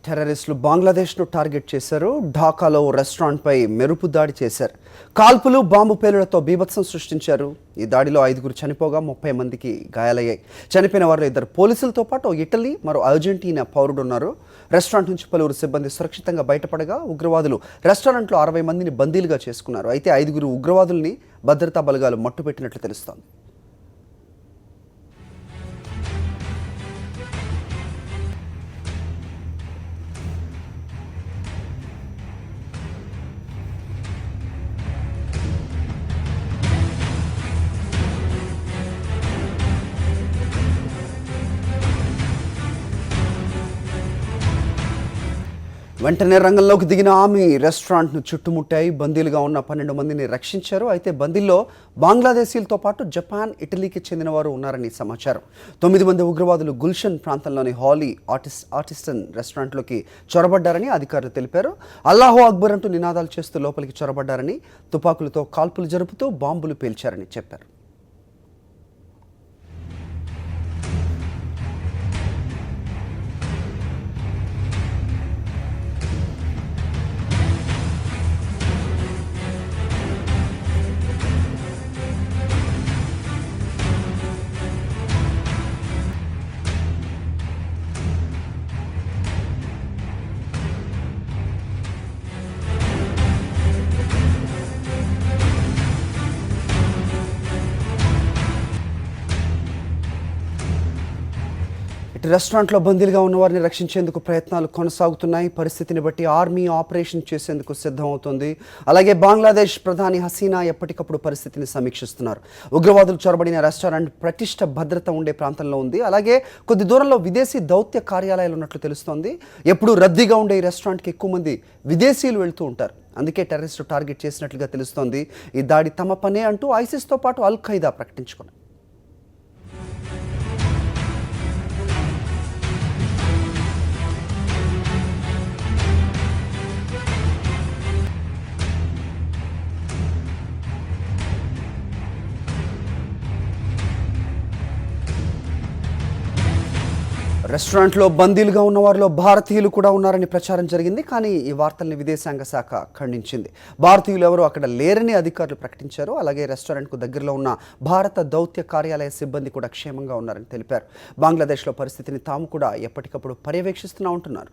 టెర్రరిస్టులు బంగ్లాదేశ్ను టార్గెట్ చేశారు. ఢాకాలో రెస్టారెంట్పై మెరుపు దాడి చేశారు. కాల్పులు, బాంబు పేలుళ్లతో బీభత్సం సృష్టించారు. ఈ దాడిలో 5 చనిపోగా 30 మందికి గాయాలయ్యాయి. చనిపోయిన వారిలో 2 పోలీసులతో పాటు ఇటలీ, మరో అర్జెంటీనా పౌరుడు ఉన్నారు. రెస్టారెంట్ నుంచి పలువురు సిబ్బంది సురక్షితంగా బయటపడగా ఉగ్రవాదులు రెస్టారెంట్లో 60 మందిని బందీలుగా చేసుకున్నారు. అయితే 5 ఉగ్రవాదుల్ని భద్రతా బలగాలు మట్టుపెట్టినట్లు తెలుస్తోంది. వెంటనే రంగంలోకి దిగిన ఆర్మీ రెస్టారెంట్ను చుట్టుముట్టాయి. బందీలుగా ఉన్న 12 మందిని రక్షించారు. అయితే బందీల్లో బంగ్లాదేశీలతో పాటు జపాన్, ఇటలీకి చెందిన వారు ఉన్నారని సమాచారం. 9 మంది ఉగ్రవాదులు గుల్షన్ ప్రాంతంలోని హాలీ ఆర్టిస్టన్ రెస్టారెంట్లోకి చొరబడ్డారని అధికారులు తెలిపారు. అల్లాహో అక్బర్ అంటూ నినాదాలు చేస్తూ లోపలికి చొరబడ్డారని, తుపాకులతో కాల్పులు జరుపుతూ బాంబులు పేల్చారని చెప్పారు. రెస్టారెంట్లో బందీలుగా ఉన్న వారిని రక్షించేందుకు ప్రయత్నాలు కొనసాగుతున్నాయి. పరిస్థితిని బట్టి ఆర్మీ ఆపరేషన్ చేసేందుకు సిద్ధమవుతోంది. అలాగే బంగ్లాదేశ్ ప్రధాని హసీనా ఎప్పటికప్పుడు పరిస్థితిని సమీక్షిస్తున్నారు. ఉగ్రవాదులు చొరబడిన రెస్టారెంట్ ప్రతిష్ట భద్రత ఉండే ప్రాంతంలో ఉంది. అలాగే కొద్ది దూరంలో విదేశీ దౌత్య కార్యాలయాలు ఉన్నట్లు తెలుస్తోంది. ఎప్పుడూ రద్దీగా ఉండే ఈ రెస్టారెంట్కి ఎక్కువ మంది విదేశీయులు వెళ్తూ ఉంటారు. అందుకే టెర్రరిస్టు టార్గెట్ చేసినట్లుగా తెలుస్తోంది. ఈ దాడి తమ పనే అంటూ ఐసిస్తో పాటు అల్ ఖైదా ప్రకటించుకున్నారు. రెస్టారెంట్లో బందీలుగా ఉన్న వారిలో భారతీయులు కూడా ఉన్నారని ప్రచారం జరిగింది. కానీ ఈ వార్తల్ని విదేశాంగ శాఖ ఖండించింది. భారతీయులు ఎవరు అక్కడ లేరని అధికారులు ప్రకటించారు. అలాగే రెస్టారెంట్కు దగ్గరలో ఉన్న భారత దౌత్య కార్యాలయ సిబ్బంది కూడా క్షేమంగా ఉన్నారని తెలిపారు. బంగ్లాదేశ్లో పరిస్థితిని తాము కూడా ఎప్పటికప్పుడు పర్యవేక్షిస్తూనే ఉంటున్నారు.